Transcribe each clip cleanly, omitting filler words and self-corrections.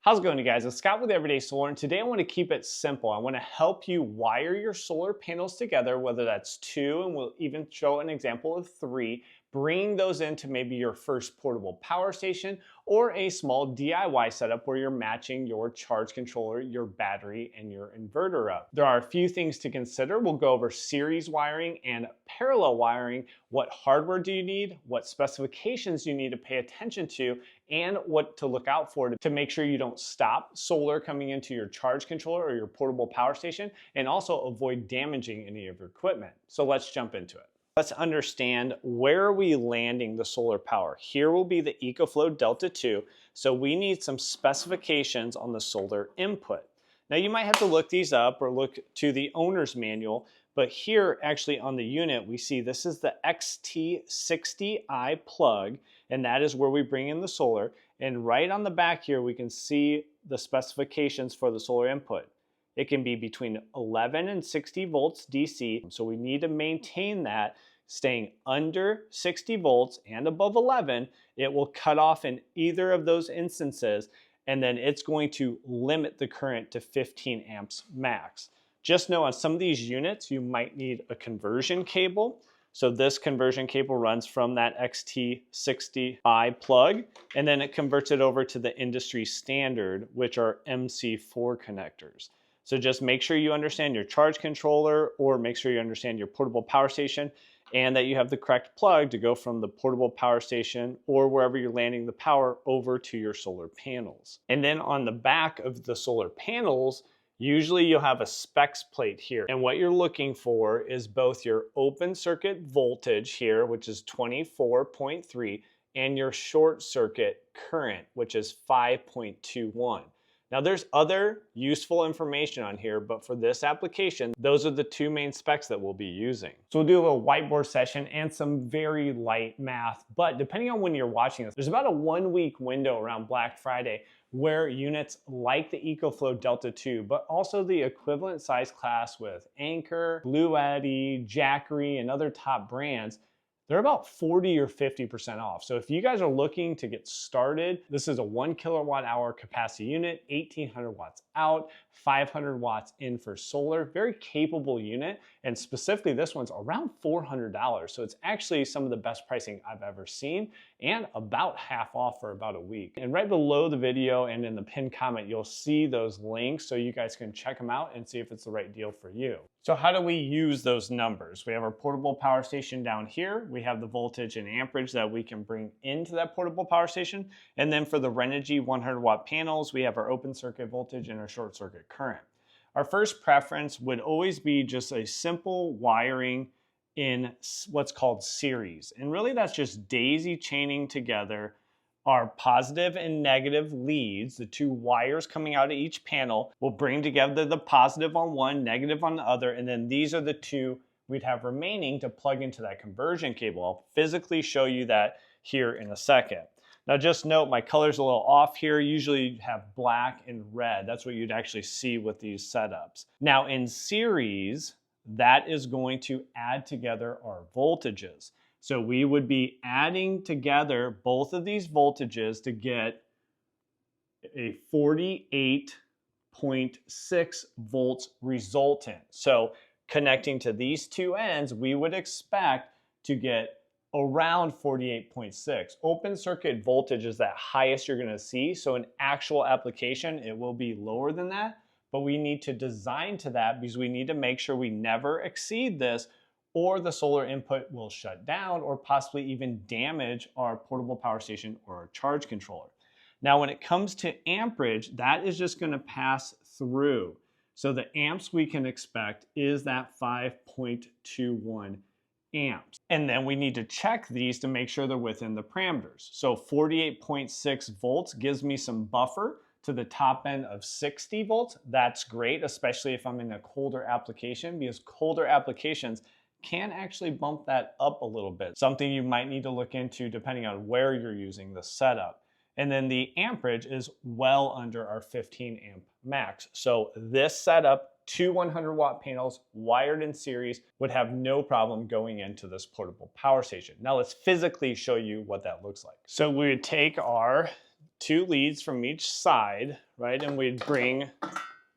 How's it going, you guys? It's Scott with Everyday Solar, and today I want to keep it simple. I want to help you wire your solar panels together, whether that's two, and we'll even show an example of three, bringing those into maybe your first portable power station or a small DIY setup where you're matching your charge controller, your battery, and your inverter up. There are a few things to consider. We'll go over series wiring and parallel wiring. What hardware do you need? What specifications you need to pay attention to? And what to look out for to make sure you don't stop solar coming into your charge controller or your portable power station, and also avoid damaging any of your equipment. So let's jump into it. Let's understand, where are we landing the solar power? Here will be the EcoFlow Delta 2, so we need some specifications on the solar input. Now you might have to look these up or look to the owner's manual, but here actually on the unit we see this is the XT60i plug, and that is where we bring in the solar. And right on the back here we can see the specifications for the solar input. It can be between 11 and 60 volts DC, so we need to maintain that staying under 60 volts and above 11. It will cut off in either of those instances, and then it's going to limit the current to 15 amps max. Just know on some of these units you might need a conversion cable. So this conversion cable runs from that XT60i plug, and then it converts it over to the industry standard, which are MC4 connectors. So just make sure you understand your charge controller, or make sure you understand your portable power station, and that you have the correct plug to go from the portable power station or wherever you're landing the power over to your solar panels. And then on the back of the solar panels, usually you'll have a specs plate here. And what you're looking for is both your open circuit voltage here, which is 24.3, and your short circuit current, which is 5.21. Now there's other useful information on here, but for this application, those are the two main specs that we'll be using. So we'll do a little whiteboard session and some very light math, but depending on when you're watching this, there's about a 1 week window around Black Friday where units like the EcoFlow Delta 2, but also the equivalent size class with Anchor, Blue Eddy, Jackery, and other top brands, they're about 40 or 50% off. So if you guys are looking to get started, this is a 1 kilowatt hour capacity unit, 1800 watts out, 500 watts in for solar, very capable unit. And specifically this one's around $400. So it's actually some of the best pricing I've ever seen, and about half off for about a week. And right below the video and in the pinned comment, you'll see those links so you guys can check them out and see if it's the right deal for you. So how do we use those numbers? We have our portable power station down here. We have the voltage and amperage that we can bring into that portable power station. And then for the Renogy 100 watt panels, we have our open circuit voltage and our short circuit current. Our first preference would always be just a simple wiring in what's called series. And really that's just daisy chaining together our positive and negative leads, the two wires coming out of each panel. Will bring together the positive on one, negative on the other, and then these are the two we'd have remaining to plug into that conversion cable. I'll physically show you that here in a second. Now just note my color's a little off here. Usually you have black and red. That's what you'd actually see with these setups. Now in series, that is going to add together our voltages. So we would be adding together both of these voltages to get a 48.6 volts resultant. So connecting to these two ends, we would expect to get around 48.6. Open circuit voltage is that highest you're going to see. So in actual application, it will be lower than that, but we need to design to that because we need to make sure we never exceed this, or the solar input will shut down or possibly even damage our portable power station or our charge controller. Now, when it comes to amperage, that is just going to pass through. So the amps we can expect is that 5.21 amps. And then we need to check these to make sure they're within the parameters. So 48.6 volts gives me some buffer to the top end of 60 volts. That's great, especially if I'm in a colder application, because colder applications can actually bump that up a little bit. Something you might need to look into depending on where you're using the setup. And then the amperage is well under our 15 amp max. So this setup, two 100 watt panels wired in series, would have no problem going into this portable power station. Now let's physically show you what that looks like. So we would take our 2 leads from each side, right? And we'd bring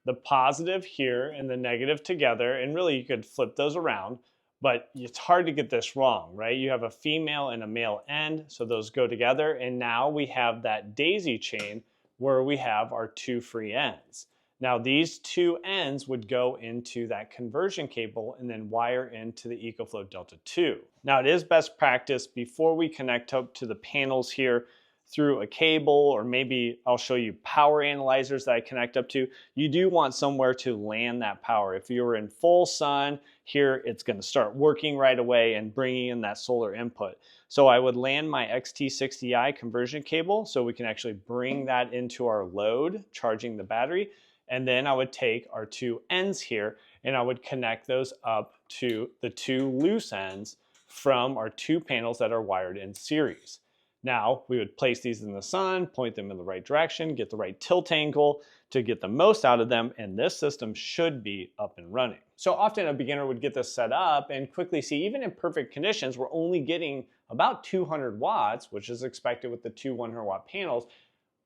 the positive here and the negative together. And really, you could flip those around, but it's hard to get this wrong, right? You have a female and a male end, so those go together. And now we have that daisy chain where we have our 2 free ends. Now, these 2 ends would go into that conversion cable and then wire into the EcoFlow Delta 2. Now, it is best practice before we connect up to the panels here through a cable, or maybe I'll show you power analyzers that I connect up to. You do want somewhere to land that power. If you're in full sun, here it's going to start working right away and bringing in that solar input. So I would land my XT60i conversion cable so we can actually bring that into our load, charging the battery. And then I would take our 2 ends here and I would connect those up to the 2 loose ends from our 2 panels that are wired in series. Now, we would place these in the sun, point them in the right direction, get the right tilt angle to get the most out of them, and this system should be up and running. So often a beginner would get this set up and quickly see, even in perfect conditions, we're only getting about 200 watts, which is expected with the 2 100-watt panels,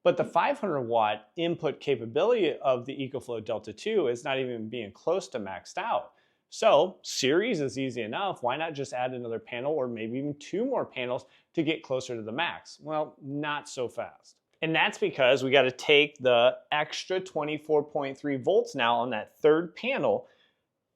but the 500-watt input capability of the EcoFlow Delta 2 is not even being close to maxed out. So series is easy enough. Why not just add another panel or maybe even 2 more panels to get closer to the max? Well, not so fast. And that's because we got to take the extra 24.3 volts now on that 3rd panel.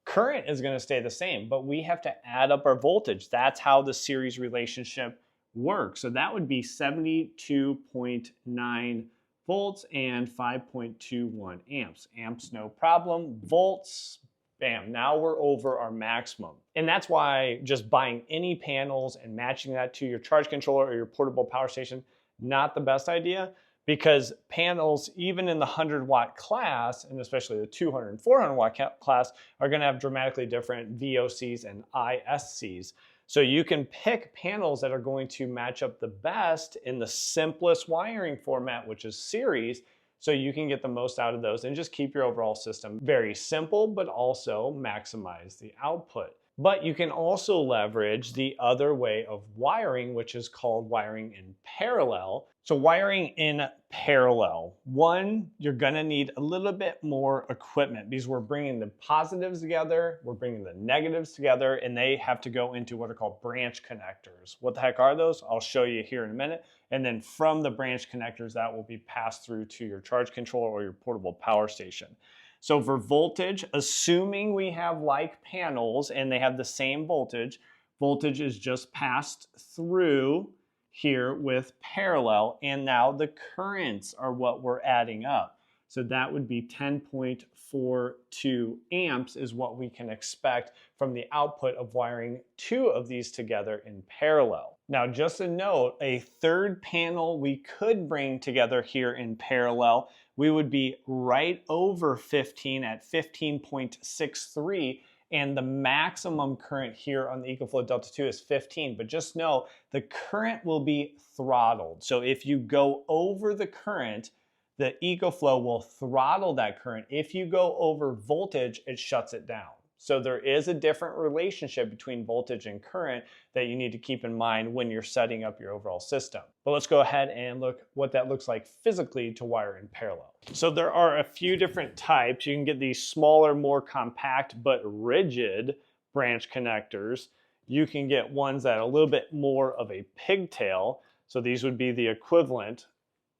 Current is going to stay the same, but we have to add up our voltage. That's how the series relationship works. So that would be 72.9 volts and 5.21 amps. Amps, no problem. Volts, bam, now we're over our maximum. And that's why just buying any panels and matching that to your charge controller or your portable power station, not the best idea, because panels, even in the 100-watt class, and especially the 200 and 400-watt class, are going to have dramatically different VOCs and ISCs. So you can pick panels that are going to match up the best in the simplest wiring format, which is series, so you can get the most out of those and just keep your overall system very simple, but also maximize the output. But you can also leverage the other way of wiring, which is called wiring in parallel. So wiring in parallel, one, you're gonna need a little bit more equipment because we're bringing the positives together, we're bringing the negatives together, and they have to go into what are called branch connectors. What the heck are those? I'll show you here in a minute. And then from the branch connectors, that will be passed through to your charge controller or your portable power station. So for voltage, assuming we have like panels and they have the same voltage, voltage is just passed through here with parallel, and now the currents are what we're adding up. So that would be 10.42 amps is what we can expect from the output of wiring 2 of these together in parallel. Now, just a note, a 3rd panel we could bring together here in parallel, we would be right over 15 at 15.63, and the maximum current here on the EcoFlow Delta 2 is 15, but just know the current will be throttled. So if you go over the current, the EcoFlow will throttle that current. If you go over voltage, it shuts it down. So there is a different relationship between voltage and current that you need to keep in mind when you're setting up your overall system. But let's go ahead and look what that looks like physically to wire in parallel. So there are a few different types. You can get these smaller, more compact, but rigid branch connectors. You can get ones that are a little bit more of a pigtail. So these would be the equivalent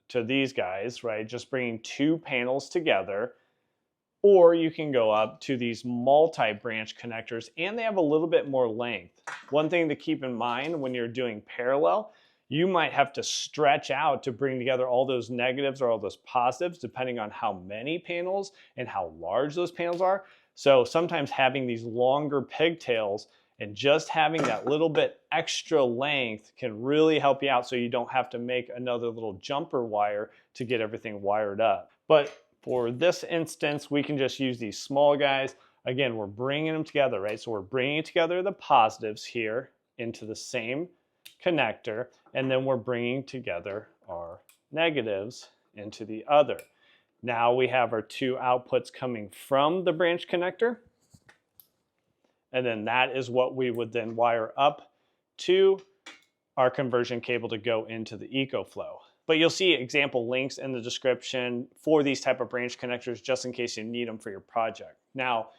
to these guys, right? Just bringing 2 panels together. Or you can go up to these multi-branch connectors, and they have a little bit more length. One thing to keep in mind when you're doing parallel, you might have to stretch out to bring together all those negatives or all those positives, depending on how many panels and how large those panels are. So sometimes having these longer pigtails and just having that little bit extra length can really help you out, so you don't have to make another little jumper wire to get everything wired up. But for this instance, we can just use these small guys. Again, we're bringing them together, right? So we're bringing together the positives here into the same connector, and then we're bringing together our negatives into the other. Now we have our 2 outputs coming from the branch connector, and then that is what we would then wire up to our conversion cable to go into the EcoFlow. But you'll see example links in the description for these type of branch connectors just in case you need them for your project. Now,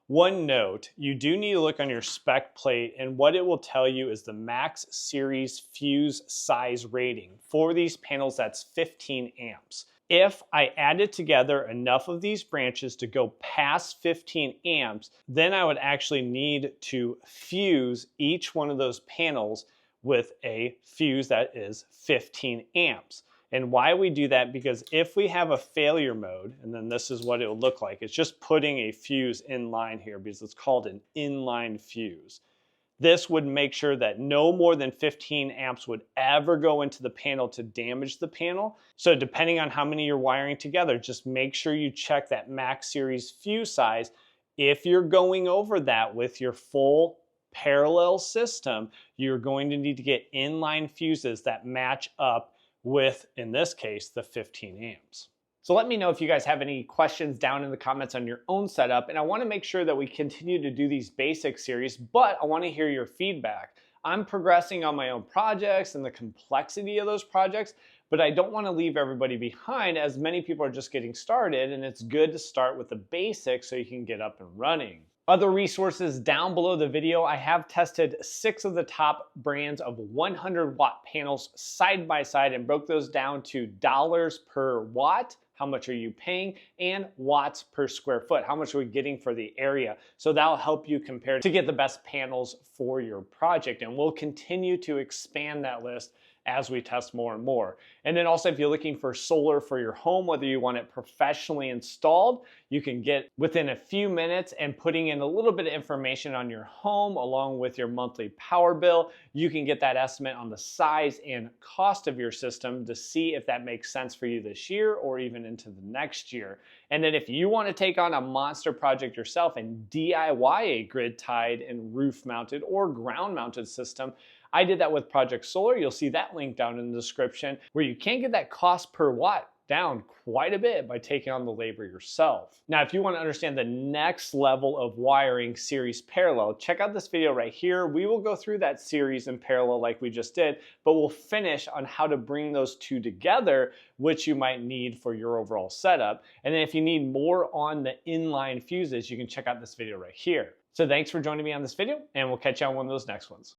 one note, you do need to look on your spec plate, and what it will tell you is the max series fuse size rating. For these panels, that's 15 amps. If I added together enough of these branches to go past 15 amps, then I would actually need to fuse each one of those panels with a fuse that is 15 amps. And why we do that, because if we have a failure mode, and then this is what it will look like, it's just putting a fuse in line here because it's called an inline fuse. This would make sure that no more than 15 amps would ever go into the panel to damage the panel. So depending on how many you're wiring together, just make sure you check that max series fuse size. If you're going over that with your full parallel system, you're going to need to get inline fuses that match up with, in this case, the 15 amps. So let me know if you guys have any questions down in the comments on your own setup, and I want to make sure that we continue to do these basic series, but I want to hear your feedback. I'm progressing on my own projects and the complexity of those projects, but I don't want to leave everybody behind as many people are just getting started, and it's good to start with the basics so you can get up and running. Other resources down below the video, I have tested 6 of the top brands of 100-watt panels side by side and broke those down to dollars per watt, how much are you paying, and watts per square foot, how much are we getting for the area. So that'll help you compare to get the best panels for your project, and we'll continue to expand that list as we test more and more. And then also, if you're looking for solar for your home, whether you want it professionally installed, you can get within a few minutes and putting in a little bit of information on your home along with your monthly power bill. You can get that estimate on the size and cost of your system to see if that makes sense for you this year or even into the next year. And then if you want to take on a monster project yourself and DIY a grid tied and roof mounted or ground mounted system, I did that with Project Solar. You'll see that link down in the description where you can get that cost per watt down quite a bit by taking on the labor yourself. Now, if you want to understand the next level of wiring series parallel, check out this video right here. We will go through that series in parallel like we just did, but we'll finish on how to bring those two together, which you might need for your overall setup. And then if you need more on the inline fuses, you can check out this video right here. So thanks for joining me on this video, and we'll catch you on one of those next ones.